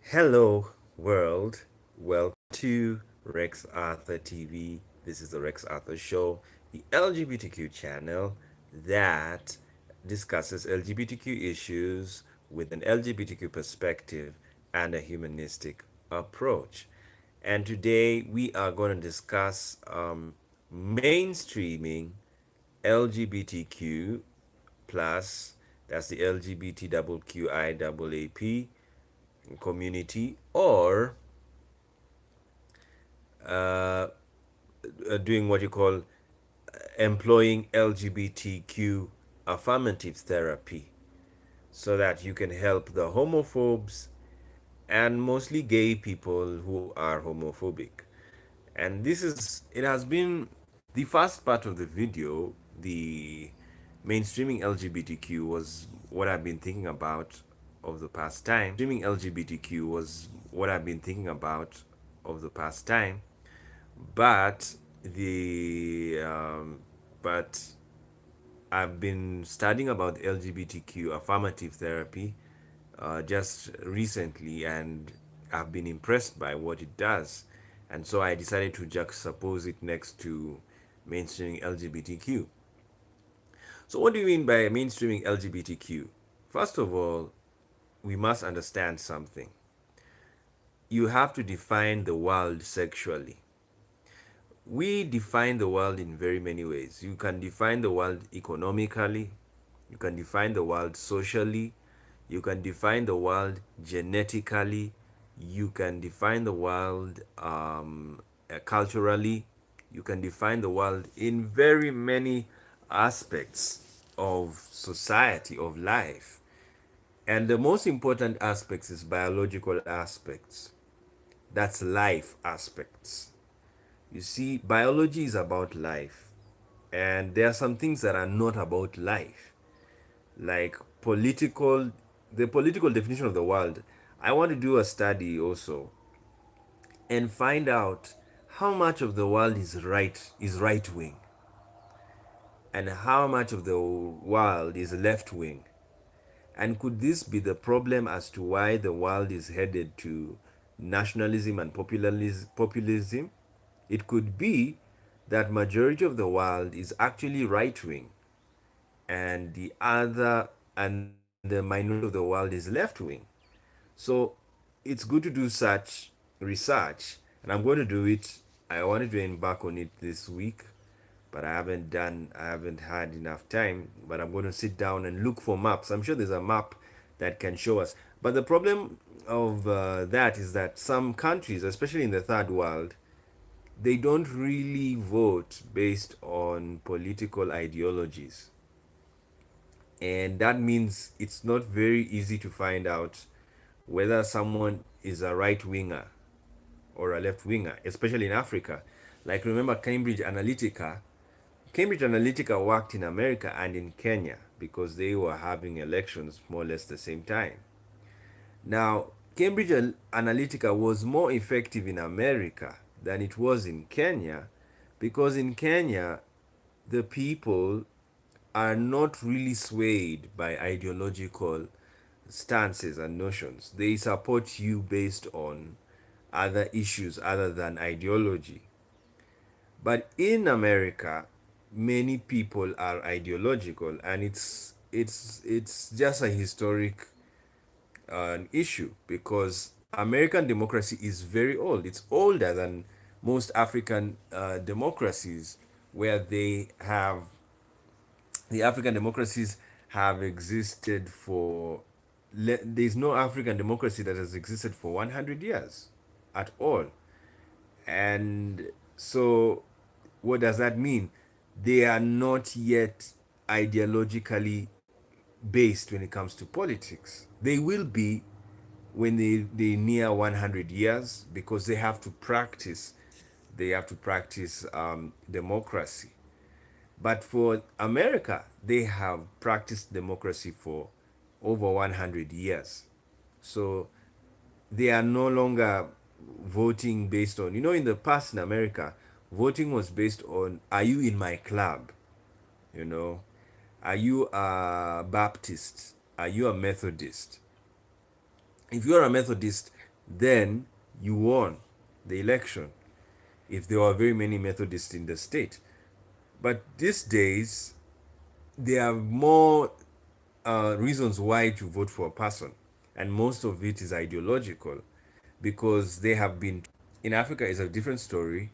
Hello, world. Welcome to Rex Arthur TV. This is the Rex Arthur Show, the LGBTQ channel that discusses LGBTQ issues with an LGBTQ perspective and a humanistic approach. And today we are going to discuss mainstreaming LGBTQ plus, that's the LGBTQIAAP community, or uh, doing what you call employing LGBTQ affirmative therapy so that you can help the homophobes and mostly gay people who are homophobic. And it has been the first part of the video, the mainstreaming LGBTQ was what I've been thinking about of the past time. Mainstreaming LGBTQ was what I've been thinking about of the past time, but the but I've been studying about LGBTQ affirmative therapy just recently, and I've been impressed by what it does. And so I decided to juxtapose it next to mainstreaming LGBTQ. So, what do you mean by mainstreaming LGBTQ? First of all, we must understand something. You have to define the world sexually. We define the world in very many ways. You can define the world economically, you can define the world socially, you can define the world genetically, you can define the world culturally, you can define the world in very many aspects of society, of life. And the most important aspects is biological aspects. That's life aspects. You see, biology is about life, and there are some things that are not about life, like the political definition of the world. I want to do a study also and find out how much of the world is right wing and how much of the world is left wing. And could this be the problem as to why the world is headed to nationalism and populism? It could be that majority of the world is actually right wing, and the minority of the world is left wing. So it's good to do such research, and I'm going to do it. I wanted to embark on it this week, but I haven't had enough time. But I'm going to sit down and look for maps. I'm sure there's a map that can show us. But the problem of that is that some countries, especially in the third world, they don't really vote based on political ideologies. And that means it's not very easy to find out whether someone is a right winger or a left winger, especially in Africa. Like, remember Cambridge Analytica? Cambridge Analytica worked in America and in Kenya because they were having elections more or less the same time. Now, Cambridge Analytica was more effective in America than it was in Kenya because in Kenya, the people are not really swayed by ideological stances and notions. They support you based on other issues other than ideology. But in America, many people are ideological, and it's just a historic issue because American democracy is very old. It's older than most African democracies, where the African democracies have existed for. There's no African democracy that has existed for 100 years at all. And so, what does that mean? They are not yet ideologically based when it comes to politics. They will be when they near 100 years because they have to practice democracy. But for America, they have practiced democracy for over 100 years. So they are no longer voting based on, in the past in America, voting was based on, are you in my club? You know, are you a Baptist? Are you a Methodist? If you're a Methodist, then you won the election if there were very many Methodists in the state. But these days, there are more reasons why to vote for a person, and most of it is ideological because they have been. In Africa, is a different story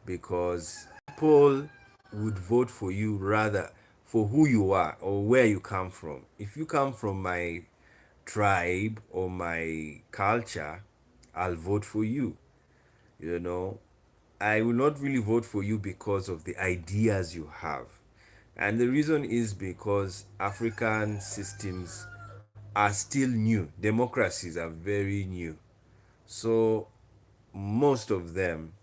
because people would vote for you rather for who you are or where you come from. If you come from my tribe or my culture, I'll vote for you. You know, I will not really vote for you because of the ideas you have. And the reason is because African systems are still new. Democracies are very new. So most of them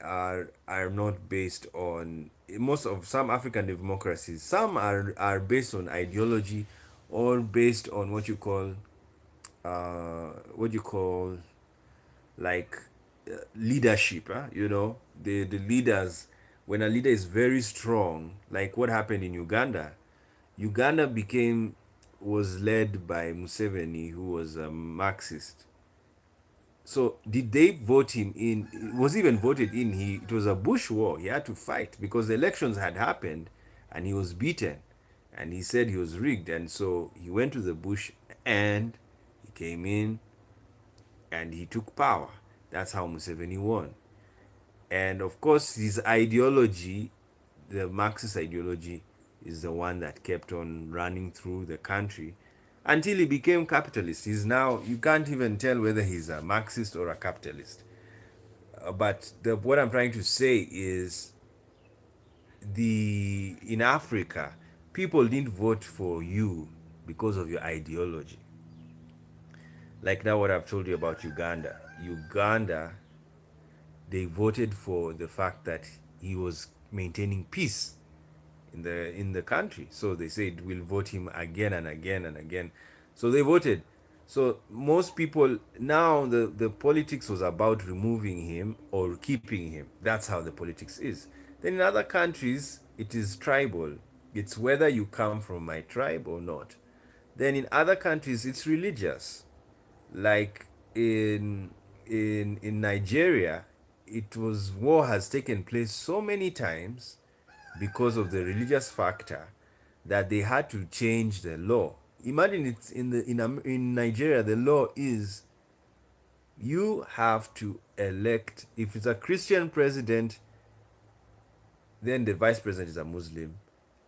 are not based on most of some African democracies. Some are based on ideology or based on what you call like leadership. You know, the leaders. When a leader is very strong, like what happened in Uganda, Uganda became was led by Museveni, who was a Marxist. So did they vote him in? Was even voted in? He it was a Bush war. He had to fight because the elections had happened, and he was beaten, and he said he was rigged, and so he went to the Bush and he came in and he took power. That's how Museveni won. And of course, his ideology, the Marxist ideology, is the one that kept on running through the country until he became capitalist. He's now, you can't even tell whether he's a Marxist or a capitalist. What I'm trying to say is the in Africa, people didn't vote for you because of your ideology. Like now, what I've told you about Uganda. Uganda, they voted for the fact that he was maintaining peace in the country. So they said we'll vote him again and again and again. So they voted. So most people now the politics was about removing him or keeping him. That's how the politics is. Then in other countries it is tribal. It's whether you come from my tribe or not. Then in other countries it's religious. Like in Nigeria, it was war has taken place so many times because of the religious factor that they had to change the law. Imagine it's in Nigeria the law is you have to elect if it's a Christian president, then the vice president is a Muslim,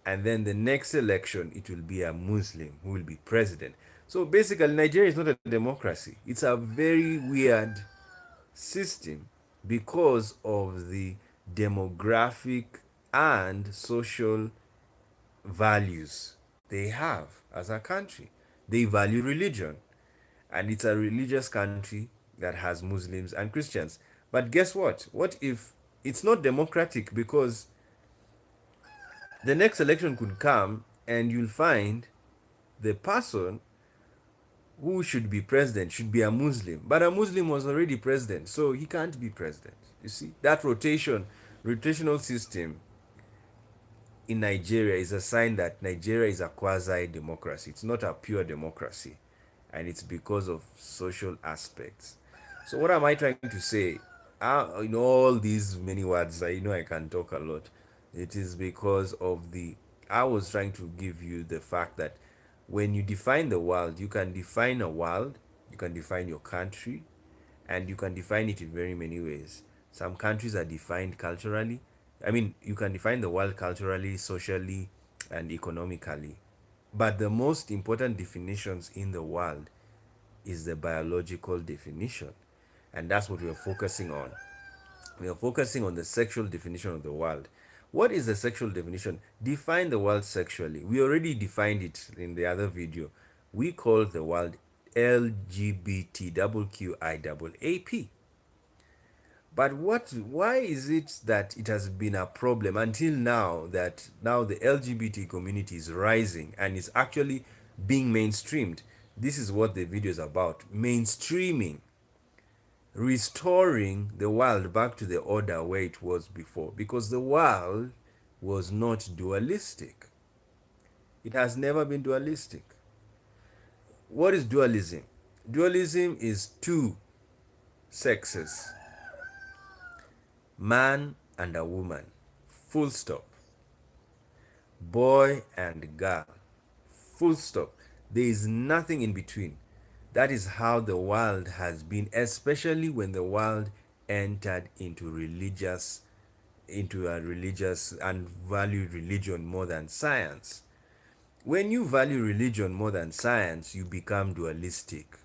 and then the next election it will be a Muslim who will be president. So basically Nigeria is not a democracy. It's a very weird system because of the demographic and social values they have as a country. They value religion, and it's a religious country that has Muslims and Christians. But guess what? What if it's not democratic because the next election could come and you'll find the person who should be president should be a Muslim, but a Muslim was already president, so he can't be president. You see, that rotational system in Nigeria is a sign that Nigeria is a quasi democracy. It's not a pure democracy, and it's because of social aspects. So, what am I trying to say? In all these many words, I know I can talk a lot. It is because of the. I was trying to give you the fact that when you define the world, you can define a world, you can define your country, and you can define it in very many ways. Some countries are defined culturally. I mean, you can define the world culturally, socially, and economically. But the most important definitions in the world is the biological definition. And that's what we are focusing on. We are focusing on the sexual definition of the world. What is the sexual definition? Define the world sexually. We already defined it in the other video. We call the world LGBTQIAAP. But why is it that it has been a problem until now that now the LGBT community is rising and is actually being mainstreamed? This is what the video is about. Mainstreaming, restoring the world back to the order where it was before, because the world was not dualistic. It has never been dualistic. What is dualism? Dualism is two sexes, man and a woman, full stop. Boy and girl, full stop. There is nothing in between. That is how the world has been, especially when the world entered into a religious and valued religion more than science. When you value religion more than science, you become dualistic.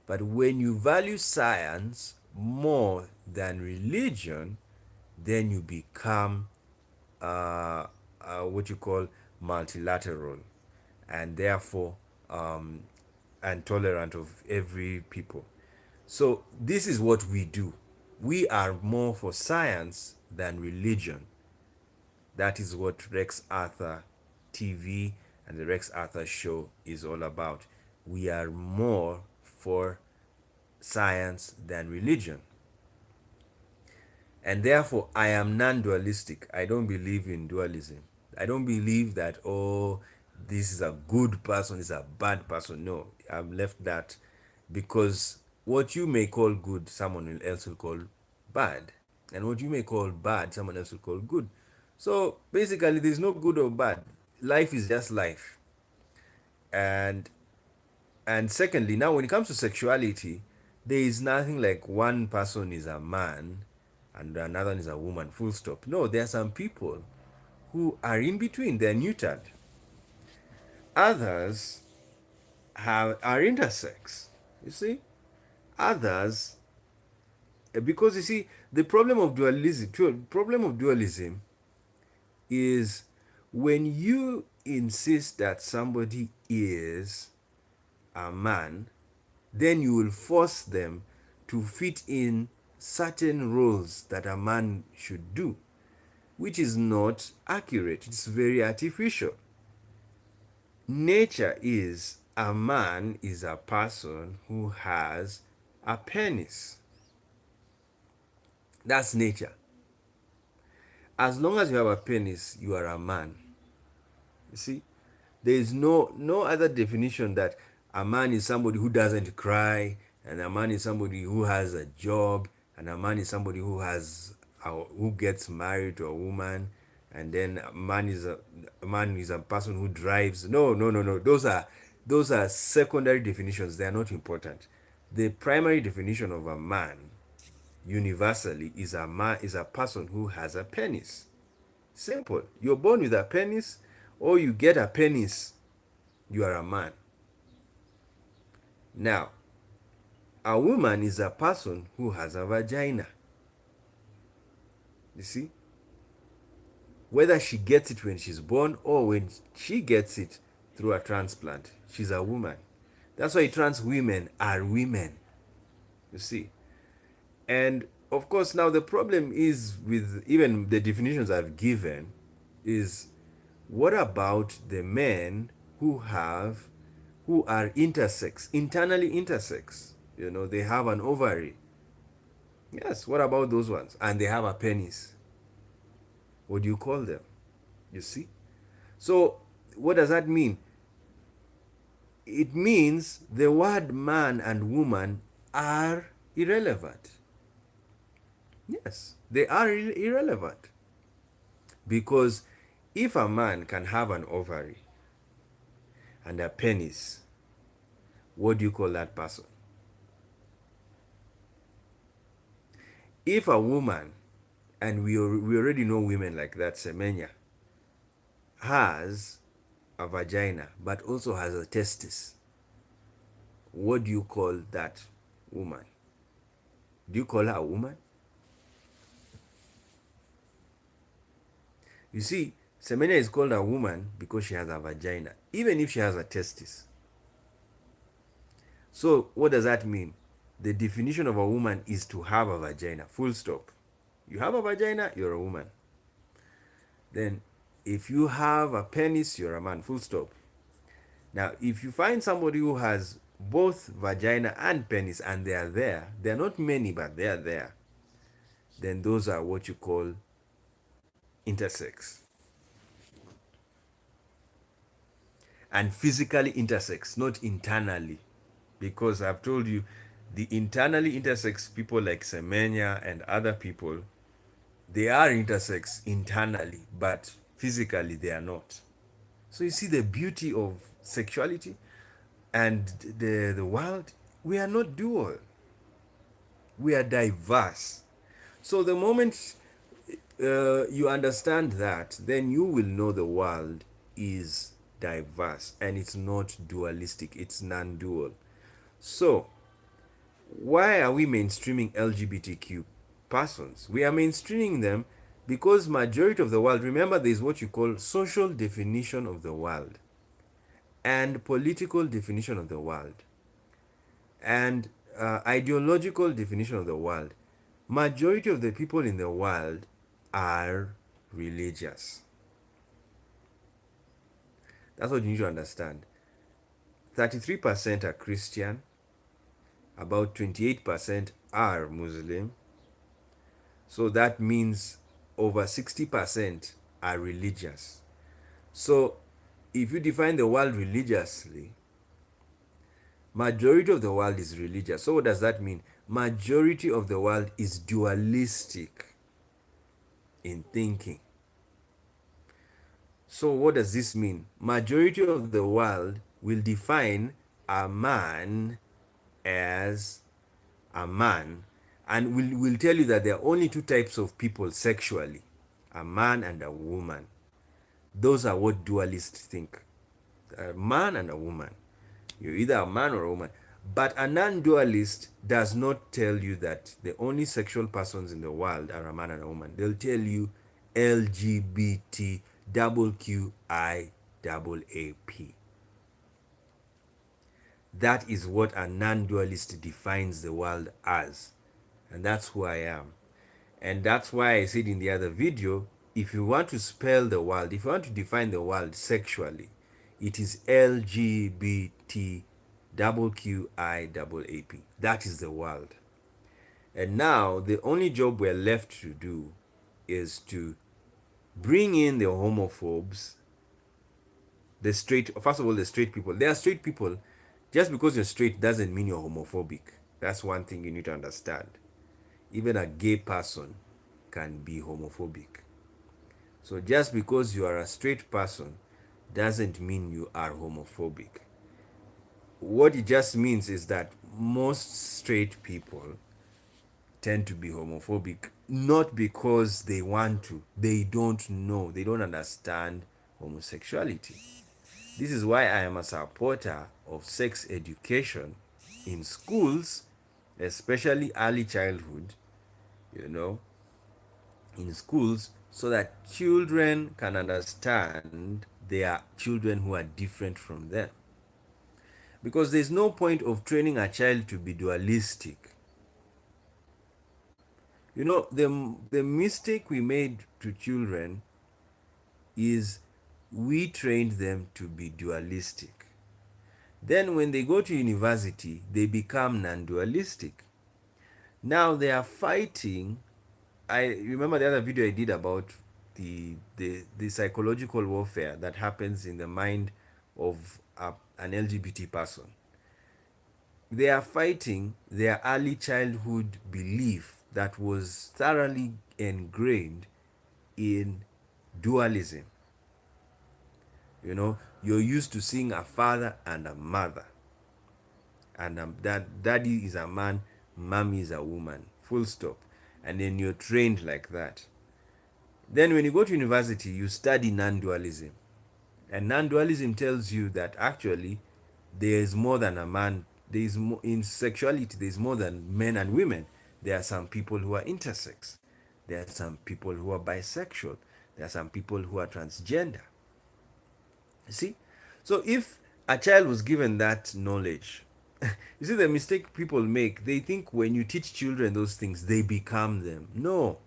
But when you value science more than religion, then you become what you call multilateral, and therefore and tolerant of every people. So this is what we do. We are more for science than religion. That is what Rex Arthur TV and the Rex Arthur show is all about. We are more for science than religion. And therefore, I am non dualistic. I don't believe in dualism. I don't believe that, oh, this is a good person, this is a bad person. No, I've left that because what you may call good, someone else will call bad. And what you may call bad, someone else will call good. So basically, there's no good or bad. Life is just life. And secondly, now when it comes to sexuality, there is nothing like one person is a man and another is a woman, full stop. No, there are some people who are in between, they're neutered. Others are intersex. You see? Others, because you see, the problem of dualism is when you insist that somebody is a man, then you will force them to fit in certain roles that a man should do, which is not accurate. It's very artificial. Nature is a man is a person who has a penis. That's nature. As long as you have a penis, you are a man. You see? There is no other definition that a man is somebody who doesn't cry, and a man is somebody who has a job, and a man is somebody who gets married to a woman, and then a man is a person who drives. No. Those are secondary definitions. They are not important. The primary definition of a man universally is a person who has a penis. Simple. You're born with a penis, or you get a penis, you are a man. Now, a woman is a person who has a vagina. You see? Whether she gets it when she's born or when she gets it through a transplant, she's a woman. That's why trans women are women. You see? And of course, now the problem is with even the definitions I've given is, what about the men who are intersex, internally intersex? You know, they have an ovary. Yes, what about those ones? And they have a penis. What do you call them? You see? So, what does that mean? It means the word man and woman are irrelevant. Yes, they are irrelevant. Because if a man can have an ovary and a penis, what do you call that person? If a woman, and we already know women like that, Semenya, has a vagina but also has a testis, what do you call that woman? Do you call her a woman? You see, Semenya is called a woman because she has a vagina, even if she has a testis. So what does that mean? The definition of a woman is to have a vagina, full stop. You have a vagina, you're a woman. Then if you have a penis, you're a man, full stop. Now, if you find somebody who has both vagina and penis and they are there, they're not many, but they are there, then those are what you call intersex. And physically intersex, not internally. because I've told you the internally intersex people like Semenya and other people, they are intersex internally, but physically they are not. So you see the beauty of sexuality and the world. We are not dual, we are diverse. So the moment you understand that, then you will know the world is diverse and it's not dualistic, it's non-dual. So why are we mainstreaming LGBTQ persons? We are mainstreaming them because majority of the world, remember, there is what you call social definition of the world and political definition of the world and ideological definition of the world. Majority of the people in the world are religious. That's what you need to understand. 33% are Christian, about 28% are Muslim. So that means over 60% are religious. So if you define the world religiously, majority of the world is religious. So what does that mean? Majority of the world is dualistic in thinking. So what does this mean? Majority of the world will define a man as a man and will tell you that there are only two types of people sexually, a man and a woman. Those are what dualists think, a man and a woman. You're either a man or a woman. But a non-dualist does not tell you that the only sexual persons in the world are a man and a woman. They'll tell you LGBTQIAAP. That is what a non-dualist defines the world as. And that's who I am. And that's why I said in the other video, if you want to spell the world, if you want to define the world sexually, it is LGBTQIAAP. That is the world. And now the only job we're left to do is to bring in the homophobes, the straight, first of all, the straight people. There are straight people. Just because you're straight doesn't mean you're homophobic. That's one thing you need to understand. Even a gay person can be homophobic. So just because you are a straight person doesn't mean you are homophobic. What it just means is that most straight people tend to be homophobic, not because they want to, they don't know, they don't understand homosexuality. This is why I am a supporter of sex education in schools, especially early childhood, you know, in schools, so that children can understand they are children who are different from them. Because there's no point of training a child to be dualistic. You know, the mistake we made to children is we trained them to be dualistic. Then when they go to university, they become non-dualistic. Now they are fighting. I remember the other video I did about the psychological warfare that happens in the mind of an LGBT person. They are fighting their early childhood belief that was thoroughly ingrained in dualism. You know, you're used to seeing a father and a mother, and that daddy is a man, mommy is a woman, full stop. And then you're trained like that. Then when you go to university, you study non-dualism. And non-dualism tells you that actually there is more than a man. There is more in sexuality. There is more than men and women. There are some people who are intersex. There are some people who are bisexual. There are some people who are transgender. You see? So if a child was given that knowledge, you see the mistake people make, they think when you teach children those things, they become them. No.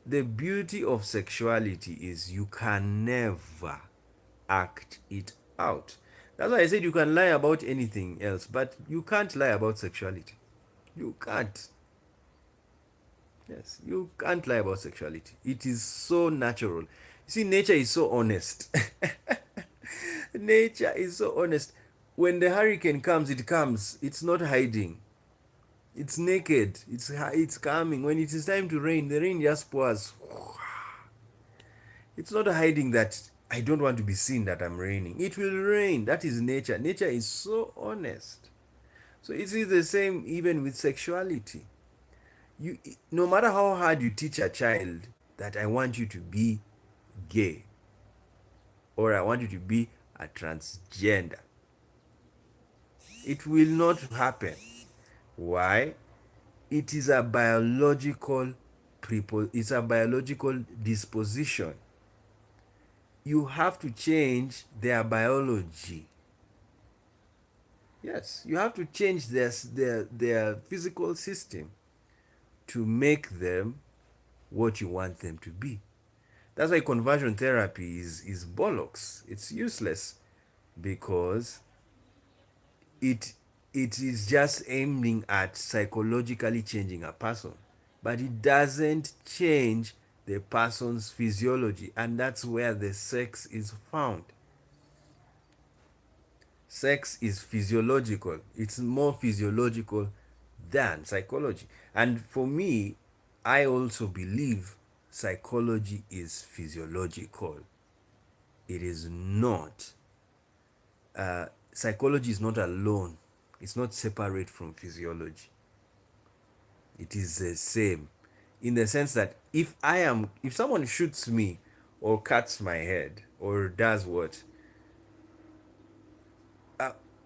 The beauty of sexuality is you can never act it out. That's why I said you can lie about anything else, but you can't lie about sexuality. You can't. Yes, you can't lie about sexuality. It is so natural. You see, nature is so honest. Nature is so honest. When the hurricane comes, it comes. It's not hiding. It's naked. It's coming. When it is time to rain, the rain just pours. It's not hiding that I don't want to be seen that I'm raining. It will rain. That is nature. Nature is so honest. So it is the same even with sexuality. You, no matter how hard you teach a child that I want you to be gay or I want you to be a transgender, it will not happen. Why? It is a biological it's a biological disposition. You have to change their biology. Yes, you have to change their physical system to make them what you want them to be. That's why conversion therapy is bollocks. It's useless because it it is just aiming at psychologically changing a person, but it doesn't change the person's physiology, and that's where the sex is found. Sex is physiological. It's more physiological than psychology. And for me, I also believe psychology is physiological. It is not. Psychology is not alone. It's not separate from physiology. It is the same in the sense that if someone shoots me or cuts my head or does what,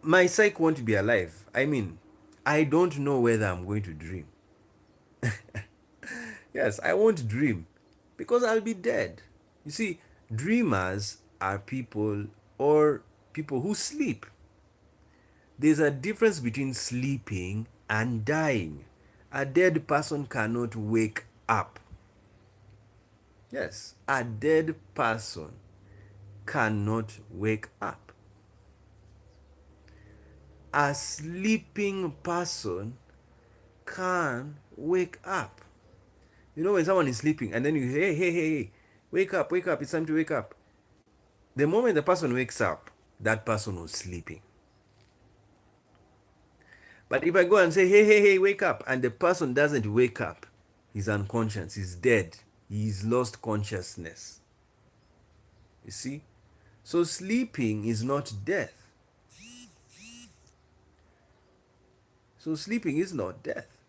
my psyche won't be alive. I mean, I don't know whether I'm going to dream. Yes, I won't dream because I'll be dead. You see, dreamers are people or people who sleep. There's a difference between sleeping and dying. A dead person cannot wake up. Yes, a dead person cannot wake up. A sleeping person can wake up. You know when someone is sleeping and then you, hey, wake up, it's time to wake up. The moment the person wakes up, that person was sleeping. But if I go and say, hey, wake up, and the person doesn't wake up, he's unconscious, he's dead, he's lost consciousness. You see? So sleeping is not death. So sleeping is not death.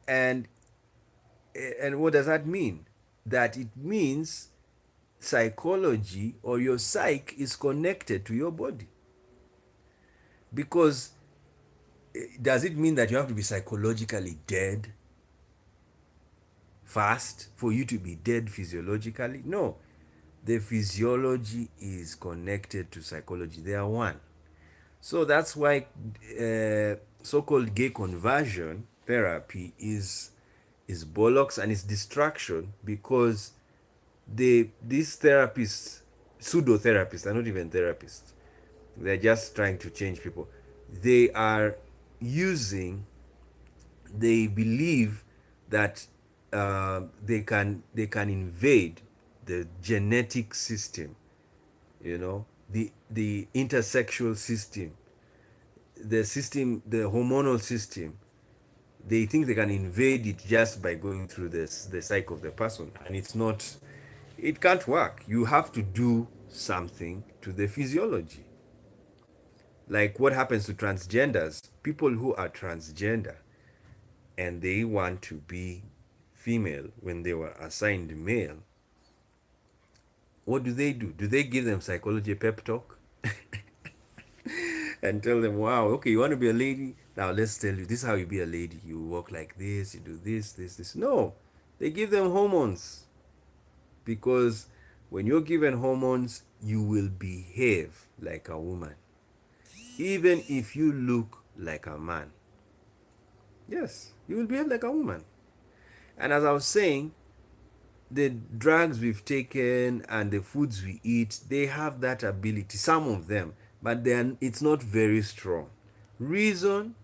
And what does that mean? That it means psychology or your psyche is connected to your body. Because does it mean that you have to be psychologically dead fast for you to be dead physiologically? No. The physiology is connected to psychology. They are one. So that's why so-called gay conversion therapy is bollocks and it's distraction because these therapists, pseudo therapists, are not even therapists. They're just trying to change people. They are using. They believe that they can invade the genetic system, the intersexual system, the hormonal system. They think they can invade it just by going through the psyche of the person, and it's not. It can't work. You have to do something to the physiology. Like what happens to transgenders? People who are transgender and they want to be female when they were assigned male, what do? Do they give them psychology pep talk and tell them, wow, okay, you want to be a lady? Now let's tell you, this is how you be a lady. You walk like this, you do this. No, they give them hormones because when you're given hormones, you will behave like a woman, even if you look like a man. Yes, you will behave like a woman. And as I was saying, the drugs we've taken and the foods we eat, they have that ability, some of them, but then it's not very strong. Reason?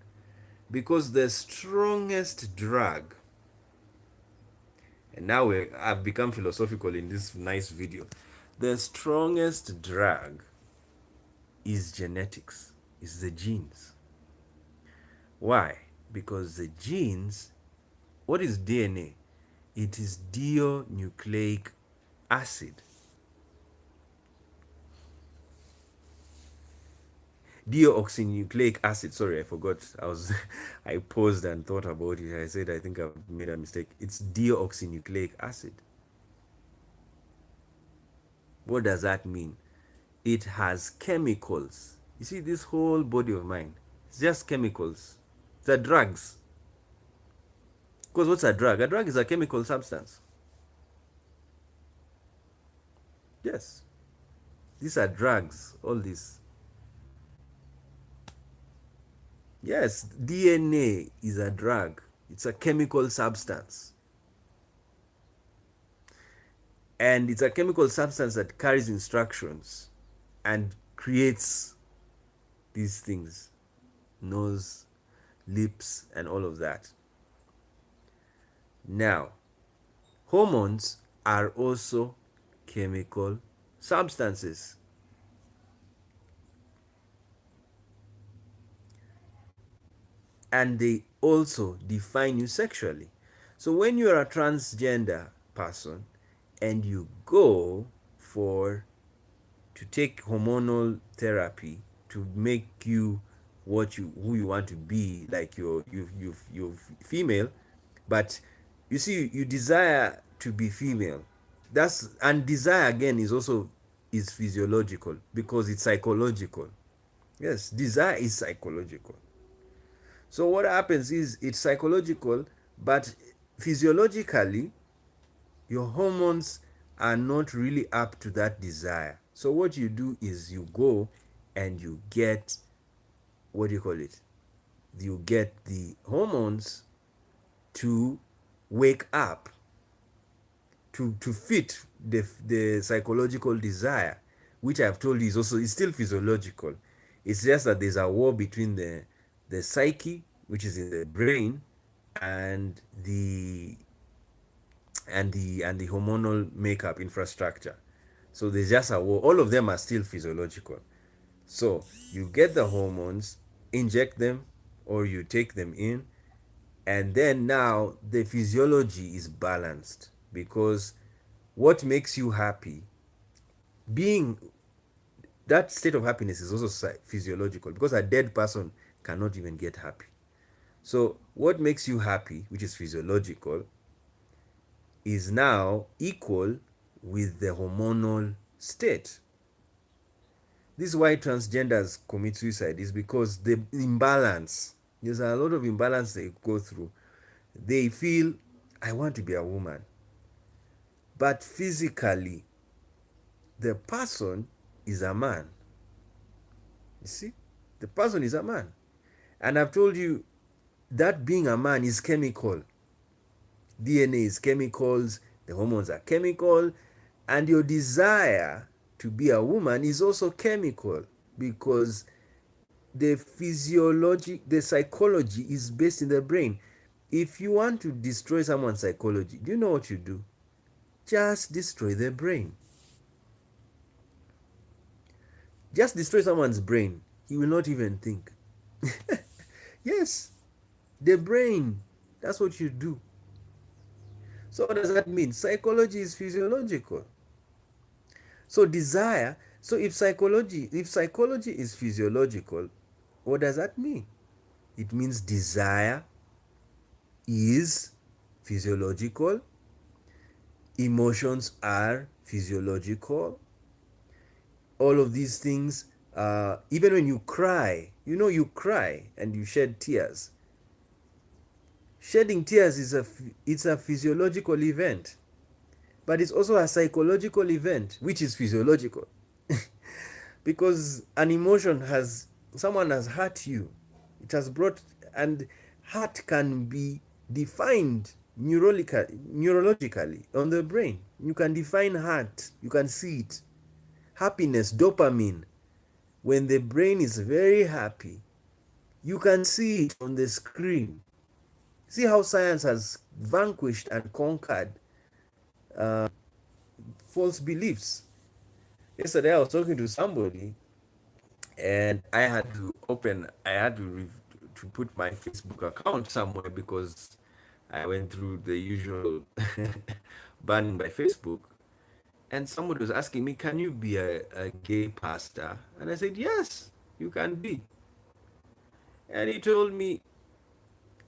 Because the strongest drug, and now I've become philosophical in this nice video, the strongest drug is genetics, is the genes. Why? Because the genes, what is DNA? It is deonucleic acid. Deoxynucleic acid. Sorry, I forgot. I paused and thought about it. I said I think I've made a mistake. It's deoxynucleic acid. What does that mean? It has chemicals. You see, this whole body of mine, it's just chemicals. They're drugs. Because what's a drug? A drug is a chemical substance. Yes. These are drugs, all this. Yes, DNA is a drug. It's a chemical substance. And it's a chemical substance that carries instructions and creates these things: nose, lips, and all of that. Now, hormones are also chemical substances. And they also define you sexually. So when you are a transgender person and you go for to take hormonal therapy to make you what you who you want to be, like you're female, but you see you desire to be female. That's and desire again is physiological because it's psychological. Yes, desire is psychological. So what happens is it's psychological, but physiologically, your hormones are not really up to that desire. So what you do is you go and you get, what do you call it? You get the hormones to wake up to fit the psychological desire, which I've told you is still physiological. It's just that there's a war between the psyche, which is in the brain, and the hormonal makeup infrastructure. So there's just a war. All of them are still physiological. So you get the hormones, inject them, or you take them in, and then now the physiology is balanced because what makes you happy, being that state of happiness is also physiological because a dead person cannot even get happy. So what makes you happy, which is physiological, is now equal with the hormonal state. This is why transgenders commit suicide, is because the imbalance, there's a lot of imbalance they go through. They feel, I want to be a woman, but physically the person is a man. You see, the person is a man, and I've told you that being a man is chemical. DNA is chemicals, the hormones are chemical, and your desire to be a woman is also chemical because the psychology is based in the brain. If you want to destroy someone's psychology, do you know what you do? Just destroy their brain. Just destroy someone's brain. He will not even think. Yes, the brain. That's what you do. So what does that mean? Psychology is physiological. So desire, so if psychology is physiological, what does that mean? It means desire is physiological, emotions are physiological. All of these things, even when you cry, you cry and you shed tears. Shedding tears it's a physiological event, but it's also a psychological event, which is physiological. Because an emotion someone has hurt you, it has brought, and hurt can be defined neurologically on the brain. You can define hurt, you can see it. Happiness, dopamine, when the brain is very happy, you can see it on the screen. See how science has vanquished and conquered false beliefs. Yesterday I was talking to somebody and I had to put my Facebook account somewhere because I went through the usual banning by Facebook. And somebody was asking me, can you be a gay pastor? And I said, yes, you can be. And he told me,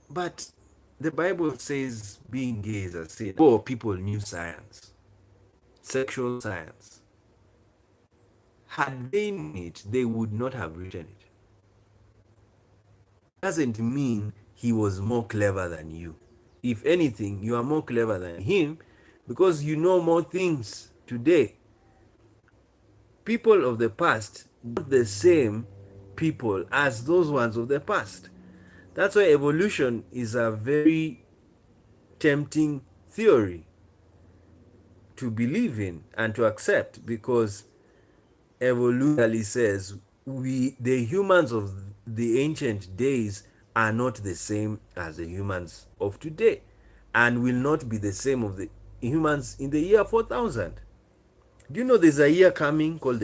but the Bible says being gay is a sin. Before people knew science, sexual science, had they known it, they would not have written it. Doesn't mean he was more clever than you. If anything, you are more clever than him because you know more things today. People of the past not the same people as those ones of the past. That's why evolution is a very tempting theory to believe in and to accept, because evolutionally says the humans of the ancient days are not the same as the humans of today, and will not be the same of the humans in the year 4000. Do you know there's a year coming called